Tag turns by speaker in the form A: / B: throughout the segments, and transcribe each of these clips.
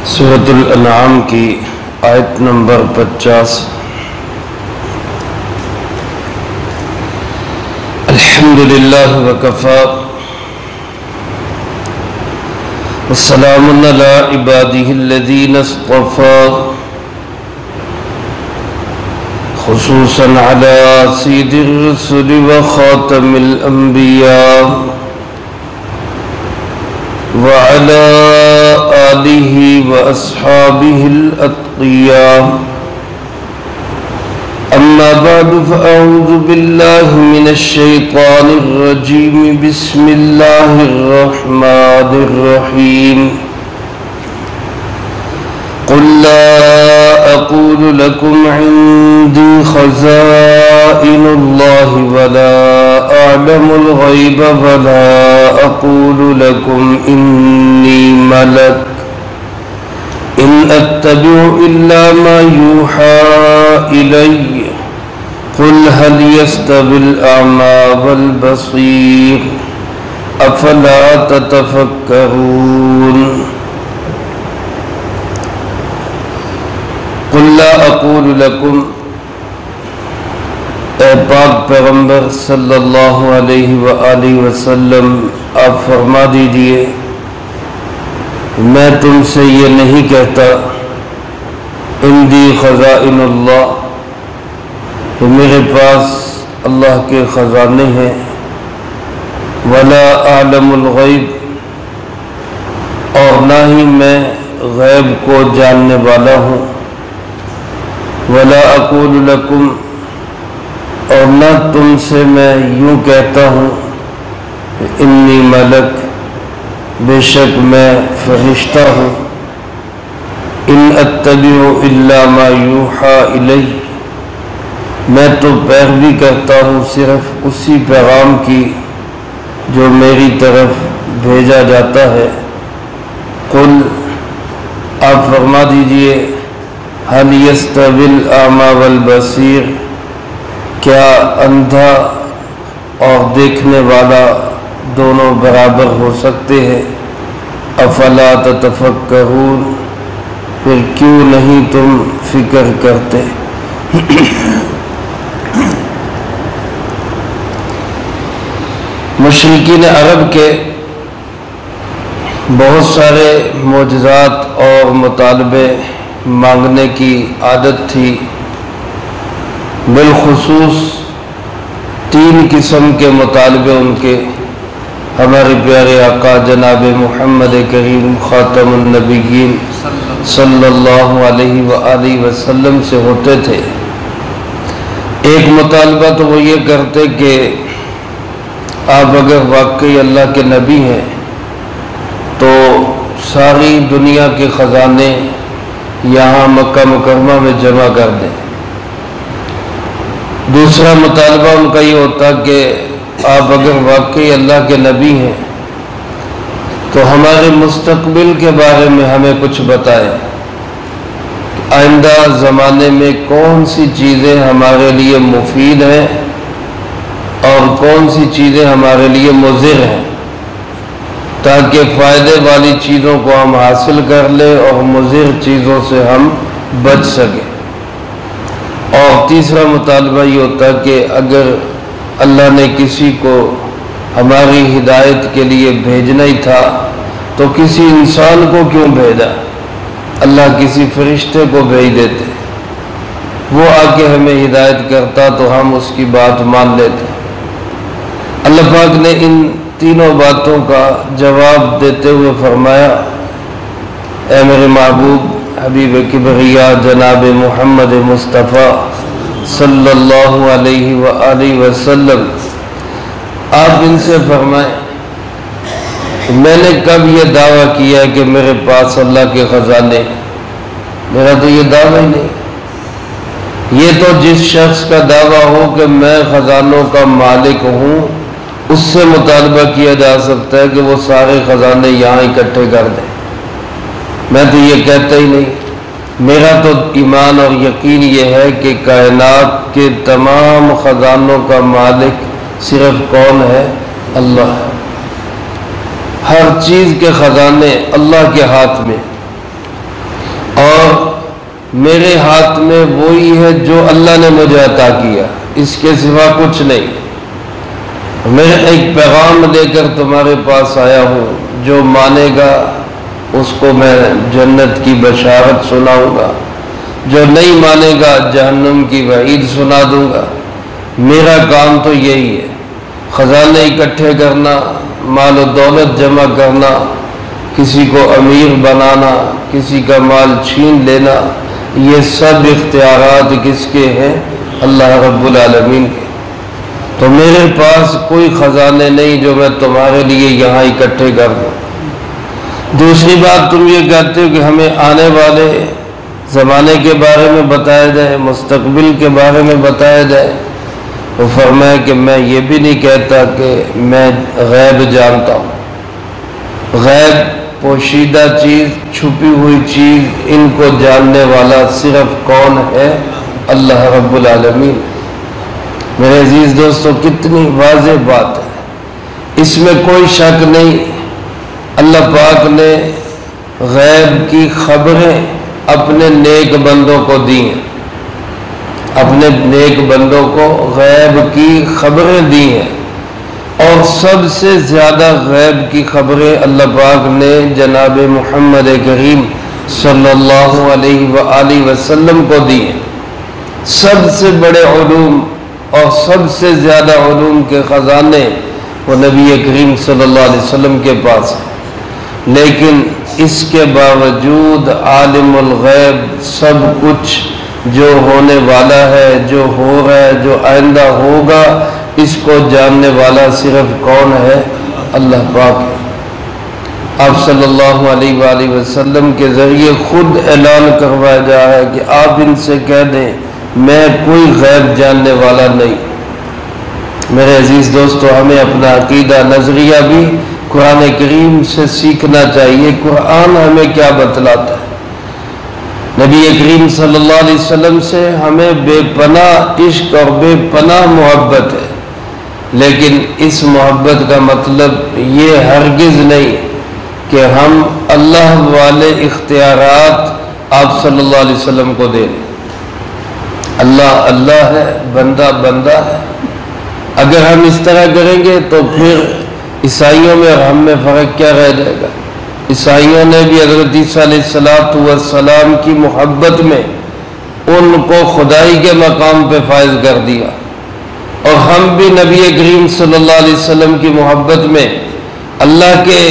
A: سورۃ الانعام کی آیت نمبر 50۔ الحمدللہ وکفی والسلام علی عبادہ الذین اصطفی خصوصا علی سید الرسل وخاتم الانبیاء وعلى آلہ واصحابہ الاتقیاء اما بعد فاعوذ باللہ من الشیطان الرجیم بسم اللہ الرحمن الرحیم قل لا اقول لكم عندي خزائن الله ولا اعلم الغيب ولا اقول لكم اني ملك ان اتبع الا ما يوحى الي قل هل يستوي الاعمى والبصير افلا تتفكرون قل لا اقول لكم، اے پاک پیغمبر صلی اللہ علیہ وآلہ وسلم آپ فرما دیجئے میں تم سے یہ نہیں کہتا عندی خزائن اللہ کہ میرے پاس اللہ کے خزانے ہیں، ولا اعلم الغیب اور نہ ہی میں غیب کو جاننے والا ہوں، ولا اقول لکم اور نہ تم سے میں یوں کہتا ہوں انی ملک بے شک میں فرشتہ ہوں، ان اتبع الا ما یوحى الی میں تو پیروی کرتا ہوں صرف اسی پیغام کی جو میری طرف بھیجا جاتا ہے۔ قل آپ فرما دیجئے هل يستوي الأعمى والبصير کیا اندھا اور دیکھنے والا دونوں برابر ہو سکتے ہیں؟ افلا تتفکرون پھر کیوں نہیں تم فکر کرتے؟ مشرکین عرب کے بہت سارے معجزات اور مطالبے مانگنے کی عادت تھی، بالخصوص 3 قسم کے مطالبے ان کے ہمارے پیارے آقا جناب محمد کریم خاتم النبیین صلی اللہ علیہ وآلہ وسلم سے ہوتے تھے۔ ایک مطالبہ تو وہ یہ کرتے کہ آپ اگر واقعی اللہ کے نبی ہیں تو ساری دنیا کے خزانے یہاں مکہ مکرمہ میں جمع کر دیں۔ دوسرا مطالبہ ان کا یہ ہوتا کہ آپ اگر واقعی اللہ کے نبی ہیں تو ہمارے مستقبل کے بارے میں ہمیں کچھ بتائیں، آئندہ زمانے میں کون سی چیزیں ہمارے لیے مفید ہیں اور کون سی چیزیں ہمارے لیے مضر ہیں، تاکہ فائدے والی چیزوں کو ہم حاصل کر لیں اور مضر چیزوں سے ہم بچ سکیں۔ اور تیسرا مطالبہ یہ ہوتا کہ اگر اللہ نے کسی کو ہماری ہدایت کے لیے بھیجنا ہی تھا تو کسی انسان کو کیوں بھیجا؟ اللہ کسی فرشتے کو بھیج دیتے، وہ آ کے ہمیں ہدایت کرتا تو ہم اس کی بات مان لیتے۔ اللہ پاک نے ان تینوں باتوں کا جواب دیتے ہوئے فرمایا، اے میرے محبوب حبیب کبریا جناب محمد مصطفیٰ صلی اللہ علیہ وآلہ وسلم آپ ان سے فرمائیں میں نے کب یہ دعویٰ کیا کہ میرے پاس اللہ کے خزانے، میرا تو یہ دعویٰ ہی نہیں۔ یہ تو جس شخص کا دعویٰ ہو کہ میں خزانوں کا مالک ہوں اس سے مطالبہ کیا جا سکتا ہے کہ وہ سارے خزانے یہاں اکٹھے کر دیں، میں تو یہ کہتا ہی نہیں۔ میرا تو ایمان اور یقین یہ ہے کہ کائنات کے تمام خزانوں کا مالک صرف کون ہے؟ اللہ ہے۔ ہر چیز کے خزانے اللہ کے ہاتھ میں، میرے ہاتھ میں وہی ہے جو اللہ نے مجھے عطا کیا، اس کے سوا کچھ نہیں۔ میں ایک پیغام لے کر تمہارے پاس آیا ہوں، جو مانے گا اس کو میں جنت کی بشارت سناؤں گا، جو نہیں مانے گا جہنم کی وعید سنا دوں گا۔ میرا کام تو یہی ہے، خزانے اکٹھے کرنا، مال و دولت جمع کرنا، کسی کو امیر بنانا، کسی کا مال چھین لینا، یہ سب اختیارات کس کے ہیں؟ اللہ رب العالمین کے۔ تو میرے پاس کوئی خزانے نہیں جو میں تمہارے لیے یہاں اکٹھے کر دوں۔ دوسری بات، تم یہ کہتے ہو کہ ہمیں آنے والے زمانے کے بارے میں بتایا جائے، مستقبل کے بارے میں بتایا جائے۔ وہ فرمایا کہ میں یہ بھی نہیں کہتا کہ میں غیب جانتا ہوں۔ غیب، پوشیدہ چیز، چھپی ہوئی چیز، ان کو جاننے والا صرف کون ہے؟ اللہ رب العالمین۔ میرے عزیز دوستو، کتنی واضح بات ہے، اس میں کوئی شک نہیں۔ اللہ پاک نے غیب کی خبریں اپنے نیک بندوں کو دی ہیں، اپنے نیک بندوں کو غیب کی خبریں دی ہیں، اور سب سے زیادہ غیب کی خبریں اللہ پاک نے جناب محمد کریم صلی اللہ علیہ وآلہ وسلم کو دی ہیں۔ سب سے بڑے علوم اور سب سے زیادہ علوم کے خزانے وہ نبی کریم صلی اللہ علیہ وسلم کے پاس ہیں، لیکن اس کے باوجود عالم الغیب سب کچھ جو ہونے والا ہے، جو ہو رہا ہے، جو آئندہ ہوگا، اس کو جاننے والا صرف کون ہے؟ اللہ پاک ہے۔ آپ صلی اللہ علیہ وآلہ وسلم کے ذریعے خود اعلان کروایا جا رہا ہے کہ آپ ان سے کہہ دیں میں کوئی غیب جاننے والا نہیں۔ میرے عزیز دوستو، ہمیں اپنا عقیدہ، نظریہ بھی قرآن کریم سے سیکھنا چاہیے۔ قرآن ہمیں کیا بتلاتا ہے؟ نبی کریم صلی اللہ علیہ وسلم سے ہمیں بے پناہ عشق اور بے پناہ محبت ہے، لیکن اس محبت کا مطلب یہ ہرگز نہیں کہ ہم اللہ والے اختیارات آپ صلی اللہ علیہ وسلم کو دے دیں۔ اللہ اللہ ہے، بندہ بندہ ہے۔ اگر ہم اس طرح کریں گے تو پھر عیسائیوں میں اور ہم میں فرق کیا رہ جائے گا؟ عیسائیوں نے بھی حضرت عیسیٰ علیہ السلام کی محبت میں ان کو خدائی کے مقام پہ فائز کر دیا، اور ہم بھی نبی کریم صلی اللہ علیہ وسلم کی محبت میں اللہ کے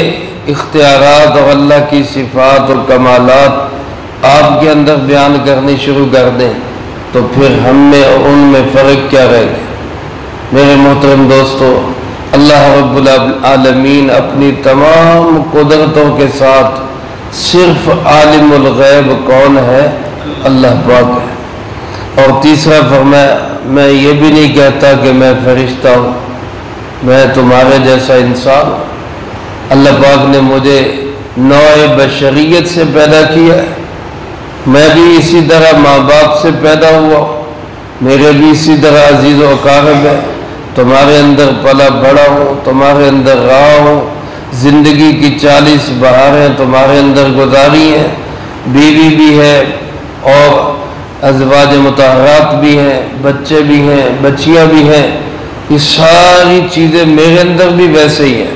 A: اختیارات اور اللہ کی صفات اور کمالات آپ کے اندر بیان کرنے شروع کر دیں تو پھر ہم میں اور ان میں فرق کیا رہ گیا؟ میرے محترم دوستو، اللہ رب العالمین اپنی تمام قدرتوں کے ساتھ صرف عالم الغیب کون ہے؟ اللہ پاک ہے۔ اور تیسرا فرمایا میں یہ بھی نہیں کہتا کہ میں فرشتہ ہوں، میں تمہارے جیسا انسان ہوں۔ اللہ پاک نے مجھے نوع بشریت سے پیدا کیا ہے، میں بھی اسی طرح ماں باپ سے پیدا ہوا، میرے بھی اسی طرح عزیز و اقارب ہے، تمہارے اندر پلا بڑا ہوں، تمہارے اندر رہا ہوں، زندگی کی 40 بہاریں تمہارے اندر گزاری ہیں، بیوی بھی ہے اور ازواج مطہرات بھی ہیں، بچے بھی ہیں، بچیاں بھی ہیں، یہ ساری چیزیں میرے اندر بھی ویسے ہی ہیں۔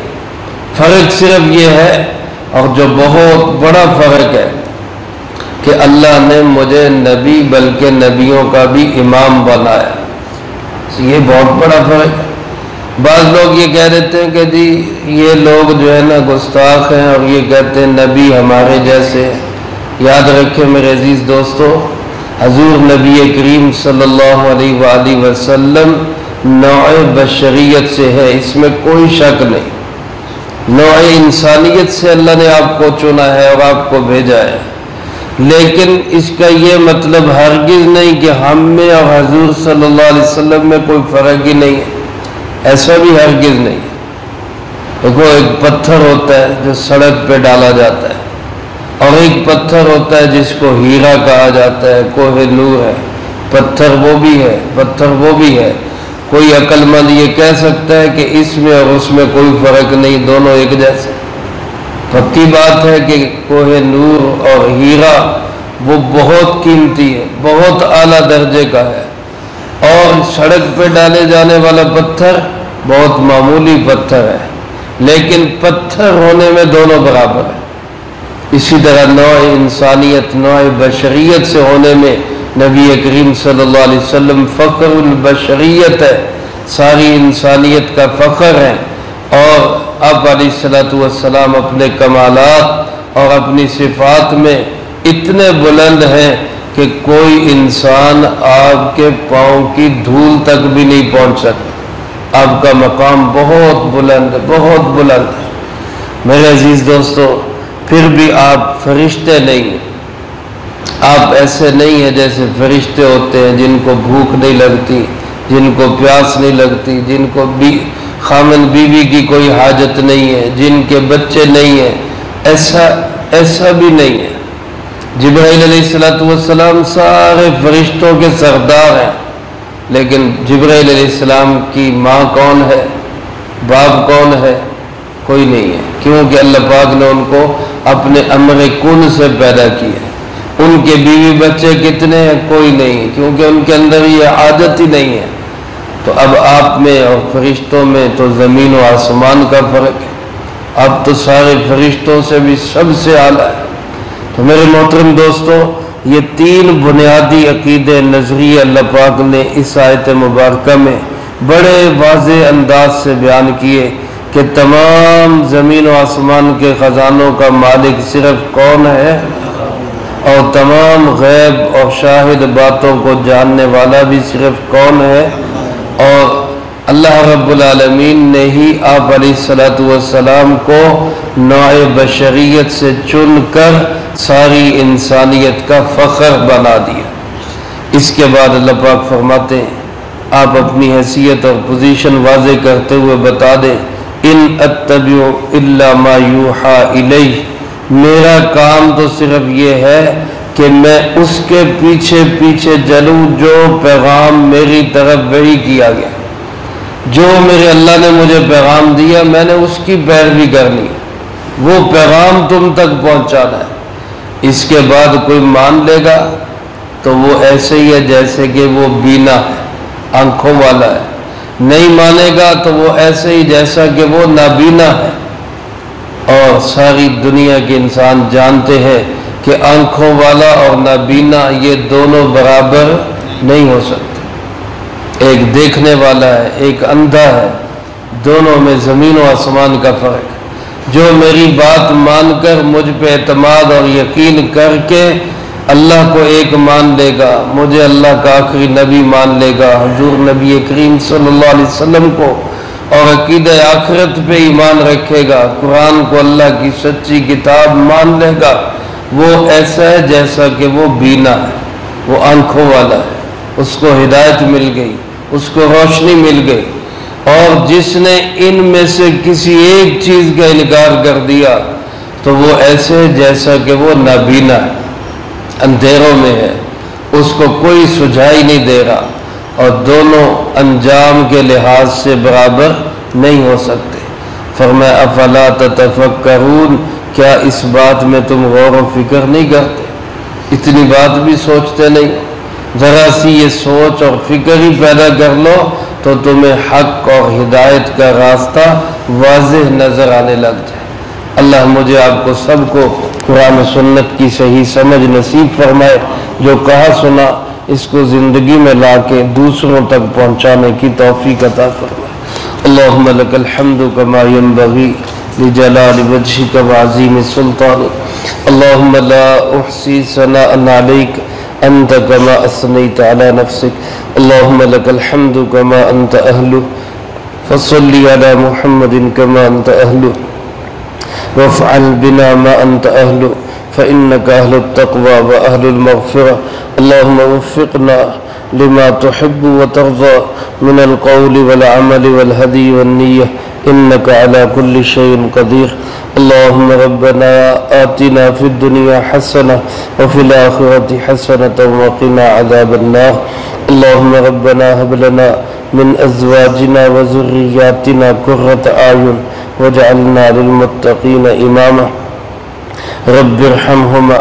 A: فرق صرف یہ ہے، اور جو بہت بڑا فرق ہے، کہ اللہ نے مجھے نبی بلکہ نبیوں کا بھی امام بنایا۔ یہ بہت بڑا فرق ہے۔ بعض لوگ یہ کہہ دیتے ہیں کہ جی یہ لوگ جو ہے نا گستاخ ہیں، اور یہ کہتے ہیں نبی ہمارے جیسے۔ یاد رکھیں میرے عزیز دوستو، حضور نبی کریم صلی اللہ علیہ وآلہ وسلم نوع بشریت سے ہے، اس میں کوئی شک نہیں۔ نوع انسانیت سے اللہ نے آپ کو چنا ہے اور آپ کو بھیجا ہے، لیکن اس کا یہ مطلب ہرگز نہیں کہ ہم میں اور حضور صلی اللہ علیہ وسلم میں کوئی فرق ہی نہیں ہے، ایسا بھی ہرگز نہیں ہے۔ دیکھو، ایک پتھر ہوتا ہے جو سڑک پہ ڈالا جاتا ہے، اور ایک پتھر ہوتا ہے جس کو ہیرا کہا جاتا ہے، کوہ نور ہے، پتھر وہ بھی ہے، پتھر وہ بھی ہے۔ کوئی عقل مند یہ کہہ سکتا ہے کہ اس میں اور اس میں کوئی فرق نہیں، دونوں ایک جیسے؟ پکی بات ہے کہ کوہ نور اور ہیرا وہ بہت قیمتی ہے، بہت اعلیٰ درجے کا ہے، اور سڑک پہ ڈالے جانے والا پتھر بہت معمولی پتھر ہے، لیکن پتھر ہونے میں دونوں برابر ہیں۔ اسی طرح نوع انسانیت، نوع بشریت سے ہونے میں نبی کریم صلی اللہ علیہ وسلم فخر البشریت ہے، ساری انسانیت کا فخر ہے، اور آپ علیہ الصلوۃ والسلام اپنے کمالات اور اپنی صفات میں اتنے بلند ہیں کہ کوئی انسان آپ کے پاؤں کی دھول تک بھی نہیں پہنچ سکتا۔ آپ کا مقام بہت بلند ہے، بہت بلند ہے۔ میرے عزیز دوستو، پھر بھی آپ فرشتے نہیں ہیں، آپ ایسے نہیں ہیں جیسے فرشتے ہوتے ہیں جن کو بھوک نہیں لگتی، جن کو پیاس نہیں لگتی، جن کو خامن بیوی کی کوئی حاجت نہیں ہے، جن کے بچے نہیں ہیں، ایسا بھی نہیں ہے۔ جبرائیل علیہ السلام سارے فرشتوں کے سردار ہیں، لیکن جبرائیل علیہ السلام کی ماں کون ہے، باپ کون ہے؟ کوئی نہیں ہے، کیونکہ اللہ پاک نے ان کو اپنے امر کن سے پیدا کیا ہے۔ ان کے بیوی بچے کتنے ہیں؟ کوئی نہیں ہے، کیونکہ ان کے اندر یہ عادت ہی نہیں ہے۔ تو اب آپ میں اور فرشتوں میں تو زمین و آسمان کا فرق ہے، اب تو سارے فرشتوں سے بھی سب سے اعلیٰ ہے۔ تو میرے محترم دوستو، یہ تین بنیادی عقیدے نظریے اللہ پاک نے اس آیت مبارکہ میں بڑے واضح انداز سے بیان کیے کہ تمام زمین و آسمان کے خزانوں کا مالک صرف کون ہے، اور تمام غیب اور شاہد باتوں کو جاننے والا بھی صرف کون ہے، اور اللہ رب العالمین نے ہی آپ علیہ السلام کو نوع بشریت سے چن کر ساری انسانیت کا فخر بنا دیا۔ اس کے بعد اللہ پاک فرماتے ہیں، آپ اپنی حیثیت اور پوزیشن واضح کرتے ہوئے بتا دیں، ان اتبع الا ما یوحى الی، میرا کام تو صرف یہ ہے کہ میں اس کے پیچھے پیچھے چلوں جو پیغام میری طرف وحی کیا گیا، جو میرے اللہ نے مجھے پیغام دیا میں نے اس کی پیروی کرنی ہے، وہ پیغام تم تک پہنچانا ہے۔ اس کے بعد کوئی مان لے گا تو وہ ایسے ہی ہے جیسے کہ وہ بینا ہے، آنکھوں والا ہے، نہیں مانے گا تو وہ ایسے ہی جیسا کہ وہ نابینا ہے۔ اور ساری دنیا کے انسان جانتے ہیں کہ آنکھوں والا اور نابینا یہ دونوں برابر نہیں ہو سکتے، ایک دیکھنے والا ہے، ایک اندھا ہے، دونوں میں زمین و آسمان کا فرق ہے۔ جو میری بات مان کر مجھ پہ اعتماد اور یقین کر کے اللہ کو ایک مان لے گا، مجھے اللہ کا آخری نبی مان لے گا، حضور نبی کریم صلی اللہ علیہ وسلم کو، اور عقیدہ آخرت پہ ایمان رکھے گا، قرآن کو اللہ کی سچی کتاب مان لے گا، وہ ایسا ہے جیسا کہ وہ بینا ہے، وہ آنکھوں والا ہے، اس کو ہدایت مل گئی، اس کو روشنی مل گئی۔ اور جس نے ان میں سے کسی ایک چیز کا انکار کر دیا تو وہ ایسے جیسا کہ وہ نابینا ہے، اندھیروں میں ہے، اس کو کوئی سجھائی نہیں دے رہا، اور دونوں انجام کے لحاظ سے برابر نہیں ہو سکتے۔ فرمایا افلا تتفکرون، کیا اس بات میں تم غور و فکر نہیں کرتے؟ اتنی بات بھی سوچتے نہیں؟ ذرا سی یہ سوچ اور فکر ہی پیدا کر لو تو تمہیں حق اور ہدایت کا راستہ واضح نظر آنے لگ جائے۔ اللہ مجھے آپ کو سب کو قرآن و سنت کی صحیح سمجھ نصیب فرمائے، جو کہا سنا اس کو زندگی میں لا کے دوسروں تک پہنچانے کی توفیق عطا فرمائے۔ اللہم لک الحمد کما ینبغی لجلال وجہک وعظیم سلطانک، اللہم لا احصی ثناء علیک انت کما اثنیت علی نفسک، اللہم لک الحمد کما انت اہلہ، فصلی علی محمد کما انت اہلہ، وافعل بنا ما انت اہلہ، فإنك أهل التقوى وأهل المغفرة، اللهم وفقنا لما تحب وترضى من القول والعمل والهدي والنية، إنك على كل شيء قدير. اللهم ربنا آتنا في الدنيا حسنة وفي الآخرة حسنة وقنا عذاب النار. اللهم ربنا هب لنا من أزواجنا وذرياتنا قرة أعين واجعلنا للمتقين إماما. رب ارحمهما